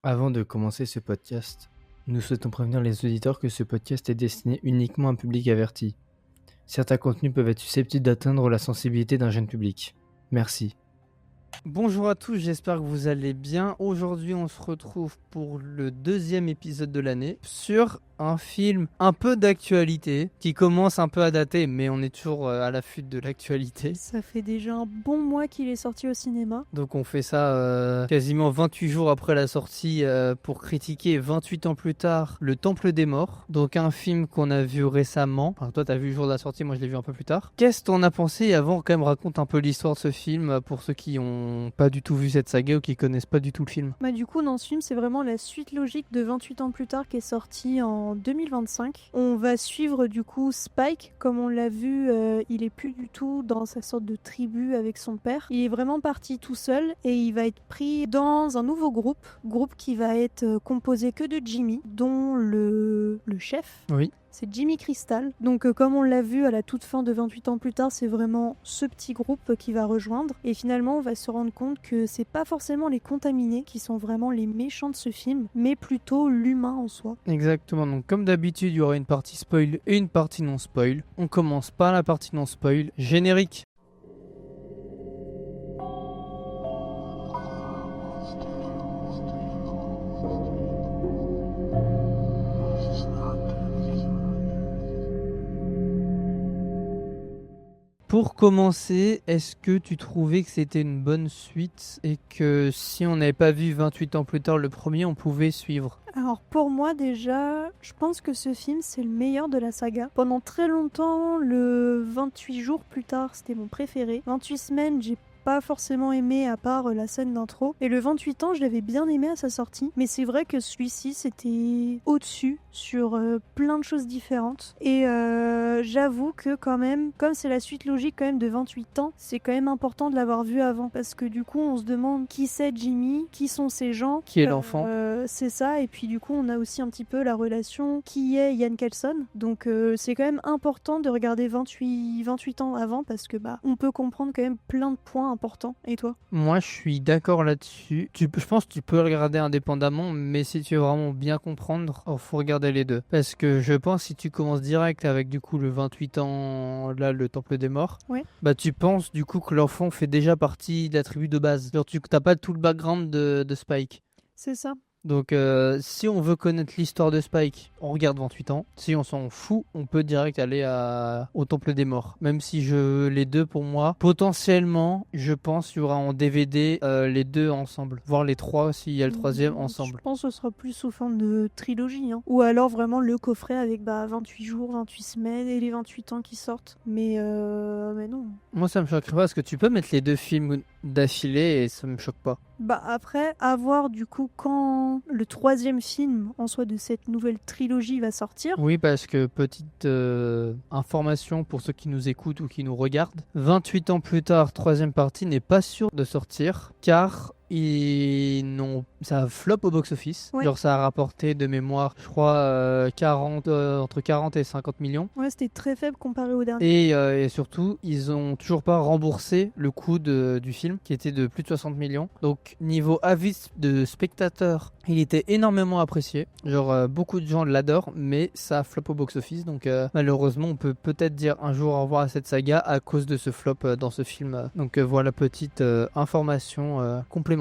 Avant de commencer ce podcast, nous souhaitons prévenir les auditeurs que ce podcast est destiné uniquement à un public averti. Certains contenus peuvent être susceptibles d'atteindre la sensibilité d'un jeune public. Merci. Bonjour à tous, j'espère que vous allez bien. Aujourd'hui, on se retrouve pour le deuxième épisode de l'année sur un film un peu d'actualité qui commence un peu à dater, mais on est toujours à l'affût de l'actualité. Ça fait déjà un bon mois qu'il est sorti au cinéma. Donc on fait ça quasiment 28 jours après la sortie pour critiquer 28 ans plus tard Le Temple des Morts. Donc un film qu'on a vu récemment. Enfin, toi t'as vu le jour de la sortie, moi je l'ai vu un peu plus tard. Qu'est-ce que t'en as pensé? Et avant, quand même, raconte un peu l'histoire de ce film pour ceux qui ont pas du tout vu cette saga ou qui connaissent pas du tout le film. Du coup, dans ce film, c'est vraiment la suite logique de 28 ans plus tard qui est sorti en 2025. On va suivre du coup Spike, comme on l'a vu, il est plus du tout dans sa sorte de tribu avec son père. Il est vraiment parti tout seul et il va être pris dans un nouveau groupe qui va être composé que de Jimmy, dont le chef. Oui. C'est Jimmy Crystal. Donc comme on l'a vu à la toute fin de 28 ans plus tard, c'est vraiment ce petit groupe qui va rejoindre. Et finalement, on va se rendre compte que c'est pas forcément les contaminés qui sont vraiment les méchants de ce film, mais plutôt l'humain en soi. Exactement, donc comme d'habitude, il y aura une partie spoil et une partie non spoil. On commence par la partie non spoil. Générique. Pour commencer, est-ce que tu trouvais que c'était une bonne suite et que si on n'avait pas vu 28 ans plus tard le premier, on pouvait suivre? Alors pour moi déjà, je pense que ce film c'est le meilleur de la saga. Pendant très longtemps, le 28 jours plus tard, c'était mon préféré. 28 semaines, j'ai pas forcément aimé à part la scène d'intro. Et le 28 ans, je l'avais bien aimé à sa sortie. Mais c'est vrai que celui-ci, c'était au-dessus sur plein de choses différentes. Et j'avoue que quand même, comme c'est la suite logique quand même de 28 ans, c'est quand même important de l'avoir vu avant. Parce que du coup, on se demande qui c'est Jimmy, qui sont ces gens. Qui est l'enfant? C'est ça. Et puis du coup, on a aussi un petit peu la relation qui est Ian Kelson. Donc c'est quand même important de regarder 28 ans avant parce que on peut comprendre quand même plein de points important. Et toi? Moi, je suis d'accord là-dessus. Je pense que tu peux le regarder indépendamment, mais si tu veux vraiment bien comprendre, il faut regarder les deux. Parce que je pense que si tu commences direct avec du coup le 28 ans, là, le Temple des Morts, Ouais. Tu penses du coup que l'enfant fait déjà partie de la tribu de base. Genre, tu n'as pas tout le background de Spike. C'est ça. Donc si on veut connaître l'histoire de Spike, on regarde 28 ans. Si on s'en fout, on peut direct aller au Temple des Morts. Même si les deux pour moi, potentiellement, je pense qu'il y aura en DVD les deux ensemble. Voire les trois s'il y a le troisième ensemble. Je pense que ce sera plus sous forme de trilogie. Ou alors vraiment le coffret avec 28 jours, 28 semaines et les 28 ans qui sortent. Mais non. Moi ça me choquerait pas parce que tu peux mettre les deux films d'affilée et ça me choque pas. Après, à voir du coup quand le troisième film en soi de cette nouvelle trilogie va sortir. Oui, parce que petite information pour ceux qui nous écoutent ou qui nous regardent, 28 ans plus tard, troisième partie n'est pas sûr de sortir car ça flop au box-office. Ouais. Genre ça a rapporté de mémoire, je crois, entre 40 et 50 millions. Ouais, c'était très faible comparé au dernier. Et surtout, ils ont toujours pas remboursé le coût du film, qui était de plus de 60 millions. Donc, niveau avis de spectateurs, il était énormément apprécié. Genre, beaucoup de gens l'adorent, mais ça flop au box-office. Donc, malheureusement, on peut peut-être dire un jour au revoir à cette saga à cause de ce flop dans ce film. Donc, voilà, petite information complémentaire.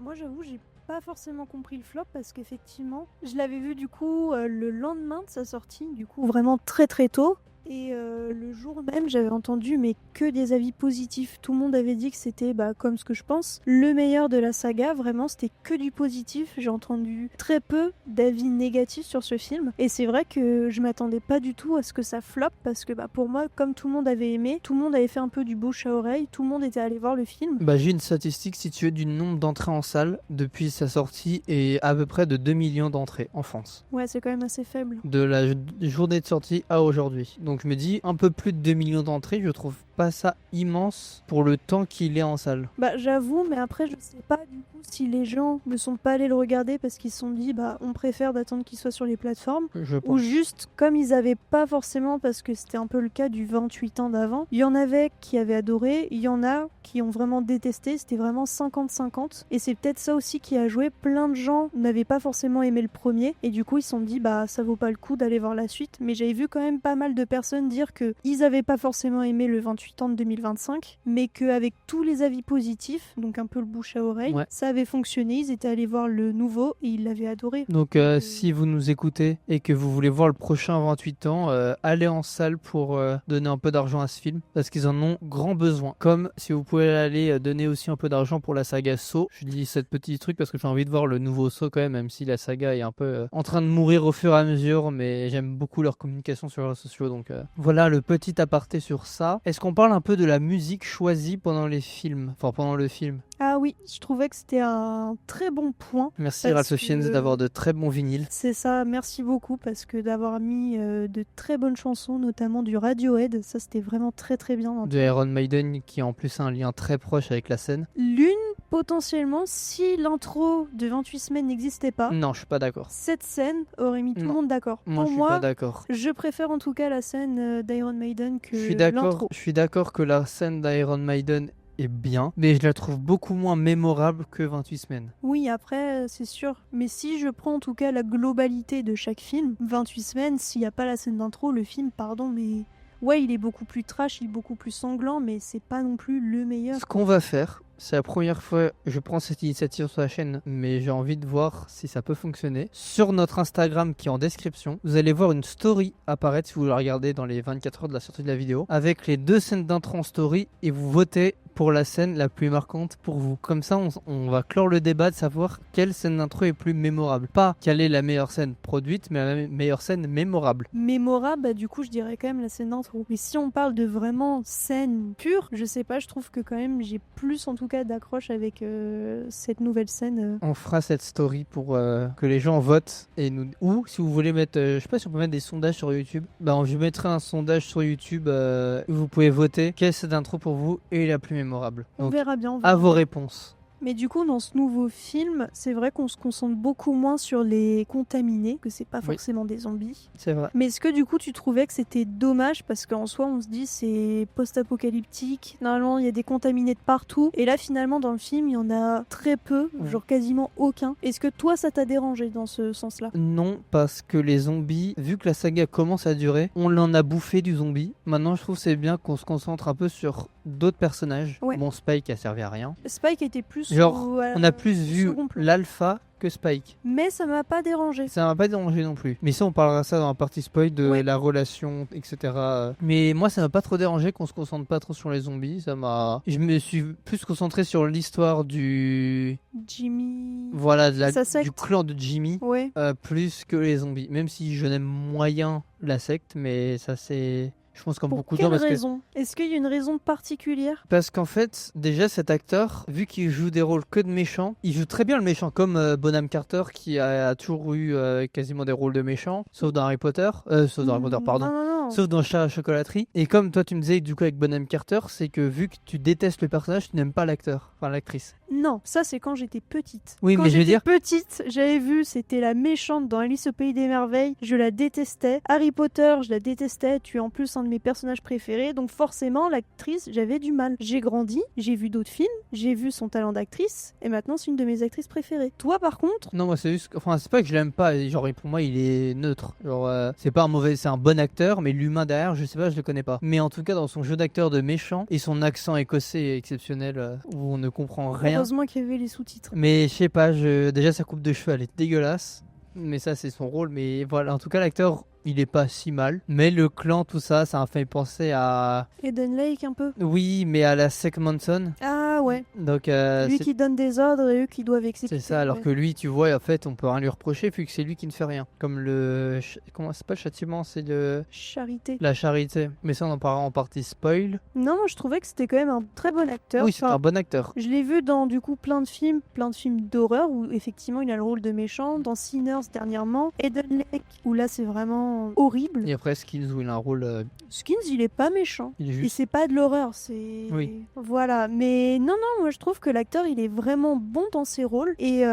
Moi, j'avoue, j'ai pas forcément compris le flop parce qu'effectivement, je l'avais vu du coup le lendemain de sa sortie, du coup vraiment très très tôt. Et le jour même, j'avais entendu mais que des avis positifs. Tout le monde avait dit que c'était, comme ce que je pense, le meilleur de la saga. Vraiment, c'était que du positif. J'ai entendu très peu d'avis négatifs sur ce film. Et c'est vrai que je m'attendais pas du tout à ce que ça floppe parce que pour moi, comme tout le monde avait aimé, tout le monde avait fait un peu du bouche à oreille, tout le monde était allé voir le film. J'ai une statistique située du nombre d'entrées en salle depuis sa sortie et à peu près de 2 millions d'entrées en France. Ouais, c'est quand même assez faible. De la journée de sortie à aujourd'hui. Donc Donc je me dis, un peu plus de 2 millions d'entrées, je trouve pas ça immense pour le temps qu'il est en salle. Bah j'avoue, mais après je sais pas du coup si les gens ne sont pas allés le regarder parce qu'ils se sont dit bah on préfère d'attendre qu'il soit sur les plateformes. Je Ou pense. juste comme ils avaient pas forcément, parce que c'était un peu le cas du 28 ans d'avant, il y en avait qui avaient adoré, il y en a qui ont vraiment détesté, c'était vraiment 50-50. Et c'est peut-être ça aussi qui a joué, plein de gens n'avaient pas forcément aimé le premier, et du coup ils se sont dit bah ça vaut pas le coup d'aller voir la suite. Mais j'avais vu quand même pas mal de personnes dire que ils avaient pas forcément aimé le 28 ans de 2025, mais qu'avec tous les avis positifs, donc un peu le bouche à oreille, Ouais. ça avait fonctionné, ils étaient allés voir le nouveau et ils l'avaient adoré. Donc si vous nous écoutez et que vous voulez voir le prochain 28 ans, allez en salle pour donner un peu d'argent à ce film, parce qu'ils en ont grand besoin. Comme si vous pouvez aller donner aussi un peu d'argent pour la saga Saw. Je dis cette petite truc parce que j'ai envie de voir le nouveau Saw quand même si la saga est un peu en train de mourir au fur et à mesure, mais j'aime beaucoup leur communication sur les réseaux sociaux, donc voilà le petit aparté sur ça. Est-ce qu'on parle un peu de la musique choisie pendant les films, enfin pendant le film? Ah oui, je trouvais que c'était un très bon point. Merci Parce Ralph Fiennes que- d'avoir de très bons vinyles. C'est ça, merci beaucoup parce que d'avoir mis de très bonnes chansons, notamment du Radiohead, ça c'était vraiment très très bien. De Iron Maiden qui en plus a un lien très proche avec la scène. L'une, potentiellement, si l'intro de 28 semaines n'existait pas, Non, je suis pas d'accord. cette scène aurait mis tout le Non. monde d'accord. Moi, Pour je suis pas moi, d'accord. je préfère en tout cas la scène d'Iron Maiden que Je suis d'accord. l'intro. Je suis d'accord que la scène d'Iron Maiden est bien, mais je la trouve beaucoup moins mémorable que 28 semaines. Oui, après, c'est sûr. Mais si je prends en tout cas la globalité de chaque film, 28 semaines, s'il n'y a pas la scène d'intro, le film, pardon, mais... Ouais, il est beaucoup plus trash, il est beaucoup plus sanglant, mais c'est pas non plus le meilleur. Ce qu'on va faire, c'est la première fois que je prends cette initiative sur la chaîne, mais j'ai envie de voir si ça peut fonctionner. Sur notre Instagram qui est en description, vous allez voir une story apparaître si vous la regardez dans les 24 heures de la sortie de la vidéo, avec les 2 scènes d'intro en story, et vous votez pour la scène la plus marquante pour vous. Comme ça, on va clore le débat de savoir quelle scène d'intro est plus mémorable. Pas quelle est la meilleure scène produite, mais la meilleure scène mémorable. Mémorable, bah, du coup, je dirais quand même la scène d'intro. Mais si on parle de vraiment scène pure, je sais pas, je trouve que quand même j'ai plus en tout cas d'accroche avec cette nouvelle scène. On fera cette story pour que les gens votent et nous. Ou si vous voulez mettre, je sais pas si on peut mettre des sondages sur YouTube. Bah, je mettrai un sondage sur YouTube où vous pouvez voter quelle scène d'intro pour vous est la plus mémorable. On Donc, verra bien. à vos réponses. Mais du coup, dans ce nouveau film, c'est vrai qu'on se concentre beaucoup moins sur les contaminés, que c'est pas Oui. forcément des zombies. C'est vrai. Mais est-ce que du coup, tu trouvais que c'était dommage parce qu'en soi, on se dit c'est post-apocalyptique. Normalement, il y a des contaminés de partout. Et là, finalement, dans le film, il y en a très peu, Ouais. genre quasiment aucun. Est-ce que toi, ça t'a dérangé dans ce sens-là? Non, parce que les zombies, vu que la saga commence à durer, on l'en a bouffé du zombie. Maintenant, je trouve que c'est bien qu'on se concentre un peu sur d'autres personnages. Ouais. Bon, Spike a servi à rien. Spike était plus. Genre, au- On a plus vu second plan. l'alpha que Spike. Mais ça m'a pas dérangé. Ça m'a pas dérangé non plus. Mais ça, on parlera ça dans la partie spoil de Ouais. la relation, etc. Mais moi, ça m'a pas trop dérangé qu'on se concentre pas trop sur les zombies. Ça m'a. Je me suis plus concentré sur l'histoire du. Jimmy. Voilà, Sa secte. du clan de Jimmy. Ouais. Plus que les zombies. Même si je n'aime moyen la secte, mais ça c'est. Je pense comme Pour beaucoup de quelle gens parce que. raison? Est-ce qu'il y a une raison particulière? Parce qu'en fait, déjà cet acteur, vu qu'il joue des rôles que de méchants, il joue très bien le méchant, comme Bonham Carter qui a toujours eu quasiment des rôles de méchants, sauf dans Harry Potter, sauf dans Harry Potter, pardon. Non. Sauf dans Chat à chocolaterie. Et comme toi tu me disais du coup avec Bonham Carter, c'est que vu que tu détestes le personnage, tu n'aimes pas l'acteur, enfin l'actrice. Non, ça c'est quand j'étais petite. Oui, Quand mais je veux j'étais dire- petite, j'avais vu, c'était la méchante dans Alice au Pays des Merveilles. Je la détestais. Harry Potter, je la détestais. Tu es en plus un de mes personnages préférés. Donc forcément, l'actrice, j'avais du mal. J'ai grandi, j'ai vu d'autres films, j'ai vu son talent d'actrice. Et maintenant, c'est une de mes actrices préférées. Toi, par contre, Non, moi c'est juste, enfin c'est pas que je l'aime pas, genre pour moi il est neutre, genre c'est pas un mauvais, c'est un bon acteur, mais l'humain derrière, je sais pas, je le connais pas. Mais en tout cas dans son jeu d'acteur de méchant et son accent écossais exceptionnel où on ne comprend rien. heureusement qu'il y avait les sous-titres. Mais je sais pas, déjà sa coupe de cheveux elle est dégueulasse, mais ça c'est son rôle, mais voilà, en tout cas l'acteur il est pas si mal, mais le clan tout ça, ça m'a fait penser à, Eden Lake, un peu. oui, mais à la secte Manson. Ah Ah ouais, Donc lui qui donne des ordres et eux qui doivent exécuter. c'est ça, alors ouais. que lui, tu vois, en fait, on peut rien lui reprocher vu que c'est lui qui ne fait rien. Comme comment c'est pas le châtiment, c'est Charité. la charité. Mais ça, on en parlera en partie spoil. Non, moi je trouvais que c'était quand même un très bon acteur. Oui, c'est Enfin, un bon acteur. je l'ai vu dans du coup plein de films d'horreur où effectivement il a le rôle de méchant, dans Sinners dernièrement, Eden Lake où là c'est vraiment horrible. Et après, Skins, où il a un rôle. Skins il est pas méchant. Il est Et juste. c'est pas de l'horreur, c'est... Oui. Voilà, mais non, moi je trouve que l'acteur il est vraiment bon dans ses rôles et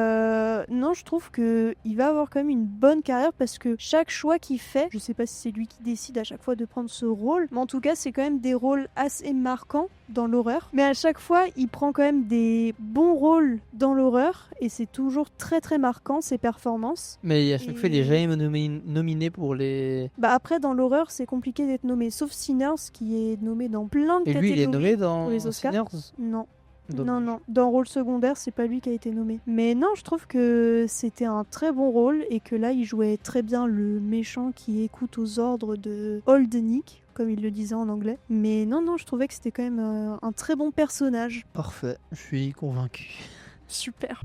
non, je trouve que il va avoir quand même une bonne carrière parce que chaque choix qu'il fait, je sais pas si c'est lui qui décide à chaque fois de prendre ce rôle, mais en tout cas c'est quand même des rôles assez marquants dans l'horreur, mais à chaque fois il prend quand même des bons rôles dans l'horreur et c'est toujours très très marquant ses performances. Mais à chaque fois, il est Et- jamais nominé pour les. Bah après dans l'horreur c'est compliqué d'être nommé, sauf Sinners qui est nommé dans plein de Et lui, il est catégories nommé dans pour les Oscars. Sinners. Non. Dommage. Non. Dans rôle secondaire, c'est pas lui qui a été nommé. Mais non, je trouve que c'était un très bon rôle et que là, il jouait très bien le méchant qui écoute aux ordres de Old Nick, comme il le disait en anglais. Mais non, je trouvais que c'était quand même un très bon personnage. Parfait, je suis convaincu. Super.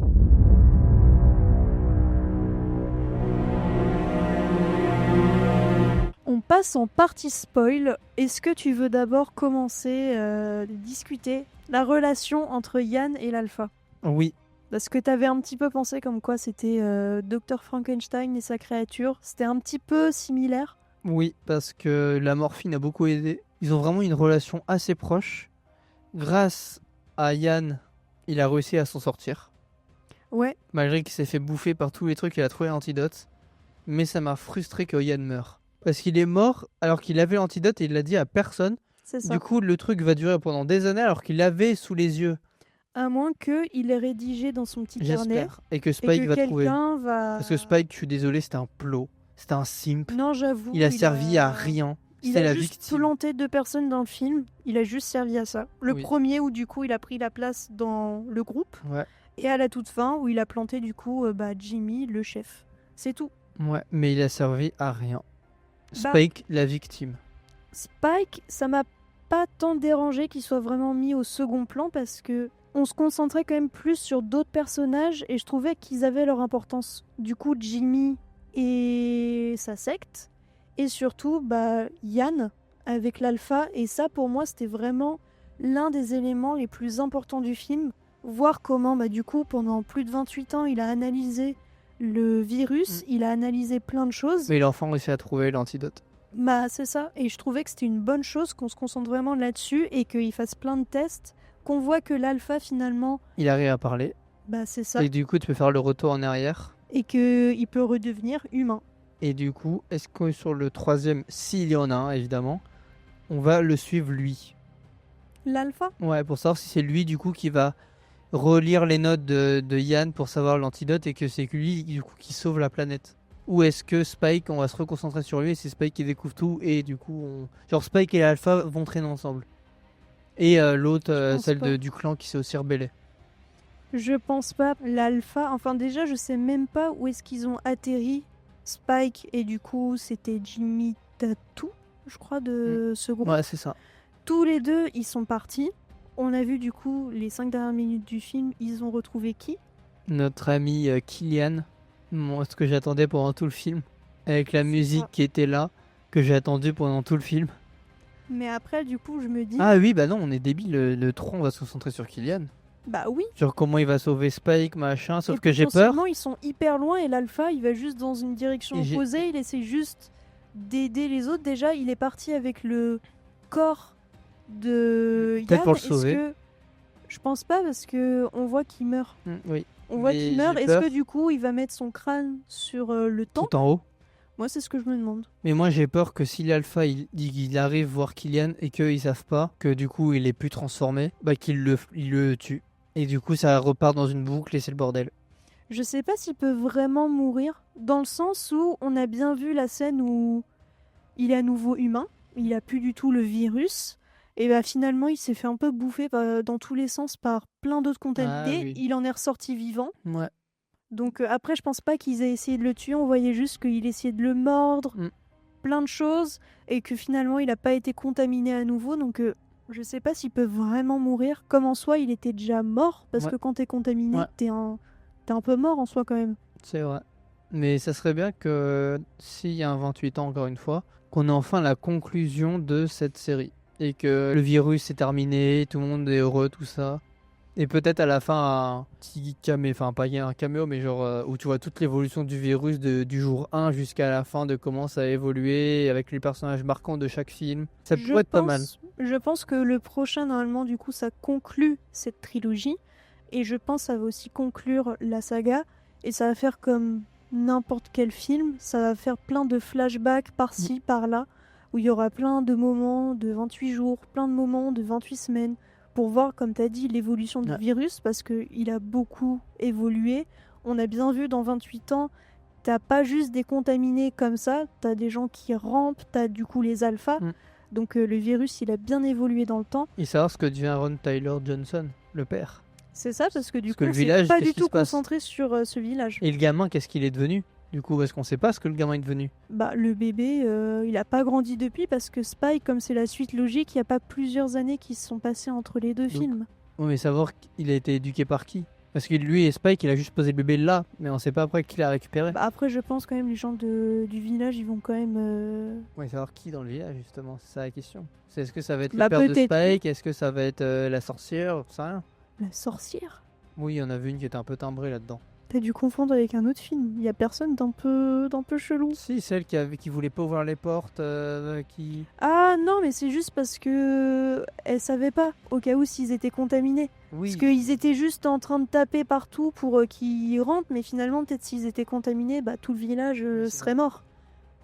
On passe en partie spoil. Est-ce que tu veux d'abord commencer à discuter la relation entre Yann et l'alpha? Oui, Parce que t'avais un petit peu pensé comme quoi c'était Dr Frankenstein et sa créature. C'était un petit peu similaire. oui, parce que la morphine a beaucoup aidé. Ils ont vraiment une relation assez proche. Grâce à Yann, il a réussi à s'en sortir. Ouais, Malgré qu'il s'est fait bouffer par tous les trucs, il a trouvé l'antidote. Mais ça m'a frustré que Yann meure. Parce qu'il est mort alors qu'il avait l'antidote et il l'a dit à personne. c'est ça. Du coup, le truc va durer pendant des années alors qu'il l'avait sous les yeux. À moins qu'il ait rédigé dans son petit carnet J'espère. Et que et Spike que va trouver. quelqu'un va... Parce que Spike, je suis désolé, c'était un plot. C'était un simp. Non, j'avoue. Il a servi à rien. Il C'était a la juste victime. planté 2 personnes dans le film. Il a juste servi à ça. Le Oui. premier où du coup il a pris la place dans le groupe. Ouais. Et à la toute fin où il a planté du coup Jimmy, le chef. C'est tout. Ouais, mais il a servi à rien. Bah- Spike, la victime. Spike, ça m'a pas tant dérangé qu'il soit vraiment mis au second plan parce que on se concentrait quand même plus sur d'autres personnages et je trouvais qu'ils avaient leur importance. Du coup, Jimmy et sa secte et surtout Yann avec l'alpha et ça pour moi c'était vraiment l'un des éléments les plus importants du film. Voir comment du coup pendant plus de 28 ans il a analysé le virus, il a analysé plein de choses. Mais l'enfant réussit à trouver l'antidote. C'est ça, et je trouvais que c'était une bonne chose qu'on se concentre vraiment là-dessus et qu'il fasse plein de tests, qu'on voit que l'alpha finalement, Il arrive à parler. c'est ça, Et du coup, tu peux faire le retour en arrière. et qu'il peut redevenir humain. Et du coup, est-ce que sur le troisième, s'il y en a un, évidemment, on va le suivre lui? L'alpha? Ouais, pour savoir si c'est lui, du coup, qui va relire les notes de Yann pour savoir l'antidote et que c'est lui, du coup, qui sauve la planète. Ou est-ce que Spike, on va se reconcentrer sur lui et c'est Spike qui découvre tout et du coup, genre Spike et Alpha vont traîner ensemble. Et l'autre, Je pense celle pas. du clan qui s'est aussi rebellée. Je pense pas. L'alpha, enfin déjà je sais même pas où est-ce qu'ils ont atterri. Spike et du coup c'était Jimmy Tattoo, je crois, de ce groupe. Ouais, c'est ça. Tous les deux ils sont partis. On a vu du coup les 5 dernières minutes du film, ils ont retrouvé qui? Notre ami Killian, moi, ce que j'attendais pendant tout le film, avec la musique ça. qui était là, que j'ai attendu pendant tout le film. Mais après du coup je me dis, Ah oui, bah non, on est débile, le 3, on va se concentrer sur Killian. bah oui. Sur comment il va sauver Spike, machin, sauf Et que j'ai peur. potentiellement, ils sont hyper loin et l'alpha, il va juste dans une direction Et j'ai- opposée. Il essaie juste d'aider les autres. Déjà, il est parti avec le corps de Peut-être Yann. pour le Est-ce sauver. que... Je pense pas parce que on voit qu'il meurt. Oui, On voit Mais qu'il meurt. j'ai Est-ce peur. que du coup, il va mettre son crâne sur le temple? tout en haut. Moi, c'est ce que je me demande. Mais moi j'ai peur que si l'alpha il arrive voir Killian et qu'ils savent pas que du coup il est plus transformé, bah qu'il il le tue. Et du coup ça repart dans une boucle et c'est le bordel. Je sais pas s'il peut vraiment mourir, dans le sens où on a bien vu la scène où il est à nouveau humain, il a plus du tout le virus, et finalement il s'est fait un peu bouffer dans tous les sens par plein d'autres contaminés, oui. il en est ressorti vivant. Ouais. Donc après je pense pas qu'ils aient essayé de le tuer, on voyait juste qu'il essayait de le mordre, Mm. plein de choses, et que finalement il a pas été contaminé à nouveau, donc Je sais pas s'il peut vraiment mourir. Comme en soi, il était déjà mort, parce Ouais. que quand t'es contaminé, Ouais. t'es un peu mort en soi quand même. C'est vrai. Mais ça serait bien que, s'il y a un 28 ans, encore une fois, qu'on ait enfin la conclusion de cette série. Et que le virus est terminé, tout le monde est heureux, tout ça. Et peut-être à la fin, un petit caméo, enfin pas un caméo, mais genre où tu vois toute l'évolution du virus du jour 1 jusqu'à la fin, de comment ça a évolué, avec les personnages marquants de chaque film. Ça pourrait être pas mal. Je pense que le prochain, normalement, du coup, ça conclut cette trilogie. Et je pense que ça va aussi conclure la saga. Et ça va faire comme n'importe quel film. Ça va faire plein de flashbacks par-ci, par-là. Où il y aura plein de moments de 28 jours, plein de moments de 28 semaines. Pour voir, comme tu as dit, l'évolution du virus. Parce qu'il a beaucoup évolué. On a bien vu dans 28 ans, t'as pas juste des contaminés comme ça. T'as des gens qui rampent, t'as du coup les alphas. Donc le virus, il a bien évolué dans le temps. Et savoir ce que devient Ron Tyler Johnson, le père. C'est ça, parce que du coup, le on village, s'est pas qu'est-ce du qui tout se passe concentré sur ce village. Et le gamin, qu'est-ce qu'il est devenu? Du coup, parce qu'on sait pas ce que le gamin est devenu. Bah, le bébé, il a pas grandi depuis, parce que Spike, comme c'est la suite logique, il y a pas plusieurs années qui se sont passées entre les deux films. Oui, mais savoir qu'il a été éduqué par qui? Parce que lui et Spike, il a juste posé le bébé là, mais on sait pas après qui l'a récupéré. Bah, après, je pense quand même, les gens du village, ils vont quand même... Ouais, savoir qui dans le village, justement, c'est ça la question. Est-ce que ça va être Bah, le père de peut-être. Spike? Est-ce que ça va être la sorcière? Ça rien. La sorcière? Oui, il y en avait une qui était un peu timbrée là-dedans. T'as dû confondre avec un autre film. Il y a personne d'un peu chelou. Si, celle qui voulait pas ouvrir les portes, qui... Ah non, mais c'est juste parce que elle savait pas, au cas où s'ils étaient contaminés. Oui. Parce qu'ils étaient juste en train de taper partout pour qu'ils rentrent, mais finalement, peut-être s'ils étaient contaminés, bah tout le village Oui, serait mort.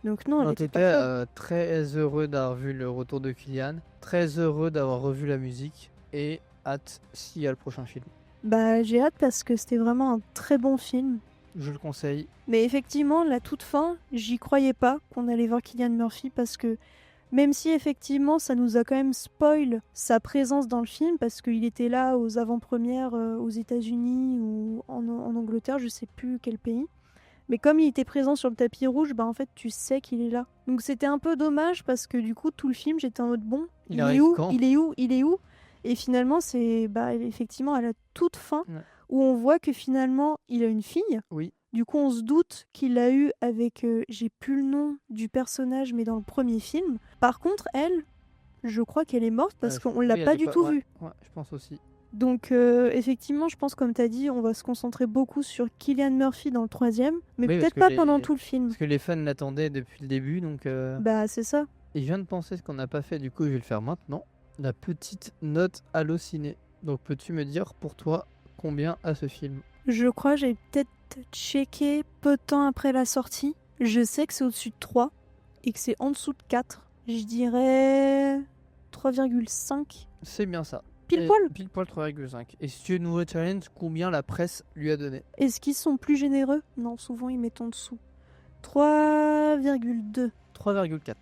Donc non, elle En était tout pas cas, folle. très heureux d'avoir vu le retour de Kylian, très heureux d'avoir revu la musique, et hâte s'il y a le prochain film. Bah j'ai hâte parce que c'était vraiment un très bon film. Je le conseille. Mais effectivement, la toute fin, j'y croyais pas qu'on allait voir Cillian Murphy parce que même si effectivement ça nous a quand même spoil sa présence dans le film parce qu'il était là aux avant-premières aux États-Unis ou en Angleterre, je sais plus quel pays. Mais comme il était présent sur le tapis rouge, bah en fait tu sais qu'il est là. Donc c'était un peu dommage parce que du coup tout le film j'étais en mode bon, il est où? Il est où? Il est où? Et finalement c'est effectivement à la toute fin où on voit que finalement il a une fille. Oui. Du coup, on se doute qu'il l'a eu avec... j'ai plus le nom du personnage, mais dans le premier film. Par contre, elle, je crois qu'elle est morte parce qu'on l'a pas du tout vue. Ouais, je pense aussi. Donc, effectivement, je pense, comme tu as dit, on va se concentrer beaucoup sur Cillian Murphy dans le troisième, mais Oui, peut-être pas pendant tout le film. Parce que les fans l'attendaient depuis le début, donc... Bah, c'est ça. Et je viens de penser ce qu'on n'a pas fait, du coup, je vais le faire maintenant. La petite note Allociné. Donc, peux-tu me dire, pour toi, combien a ce film? Je crois, j'ai peut-être checké peu de temps après la sortie. Je sais que c'est au-dessus de 3 et que c'est en dessous de 4. Je dirais 3,5. C'est bien ça. Pile poil. Pile poil 3,5. Et si tu veux nouveau challenge, combien la presse lui a donné? Est-ce qu'ils sont plus généreux? Non, souvent ils mettent en dessous. 3,2. 3,4.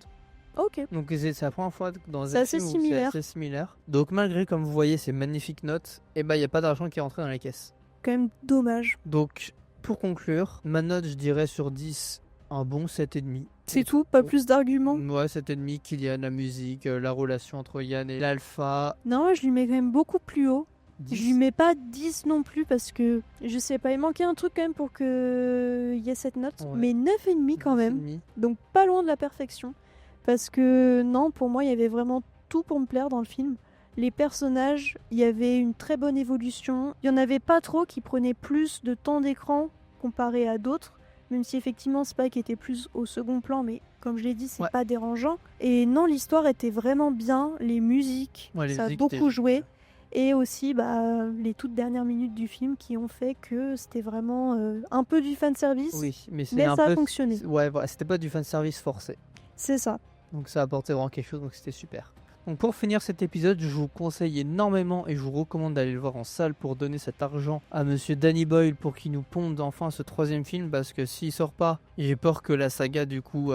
Ok. Donc c'est la première fois dans C'est un assez film où similaire. c'est assez similaire. Donc malgré, comme vous voyez, ces magnifiques notes, et bah il n'y a pas d'argent qui est rentré dans les caisses. Quand même dommage. Donc pour conclure, ma note je dirais sur 10, un bon 7,5. C'est tout? Pas plus d'arguments? Ouais, 7,5, Kylian, la musique, la relation entre Yann et l'alpha. Non, je lui mets quand même beaucoup plus haut. 10. Je lui mets pas 10 non plus parce que je sais pas, il manquait un truc quand même pour qu'il y ait cette note. Ouais. Mais 9,5 quand même. 10,5. Donc pas loin de la perfection. Parce que non, pour moi, il y avait vraiment tout pour me plaire dans le film. Les personnages, il y avait une très bonne évolution. Il y en avait pas trop qui prenaient plus de temps d'écran comparé à d'autres. Même si effectivement Spike était plus au second plan, mais comme je l'ai dit, c'est pas dérangeant. Et non, l'histoire était vraiment bien. Les musiques, ça a beaucoup joué. Et aussi les toutes dernières minutes du film qui ont fait que c'était vraiment un peu du fanservice. Oui, mais ça a fonctionné. Ouais, voilà, c'était pas du fanservice forcé. C'est ça. Donc ça apportait vraiment quelque chose, donc c'était super. Donc pour finir cet épisode, je vous conseille énormément et je vous recommande d'aller le voir en salle pour donner cet argent à monsieur Danny Boyle pour qu'il nous ponde enfin ce troisième film, parce que s'il sort pas, j'ai peur que la saga du coup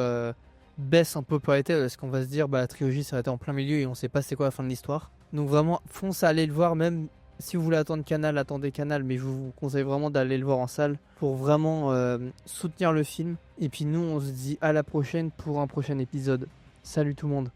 baisse en popularité, parce qu'on va se dire la trilogie s'arrêtait en plein milieu et on sait pas c'est quoi la fin de l'histoire. Donc vraiment fonce à aller le voir, même si vous voulez attendre Canal, attendez Canal, mais je vous conseille vraiment d'aller le voir en salle pour vraiment soutenir le film. Et puis nous on se dit à la prochaine pour un prochain épisode. Salut tout le monde.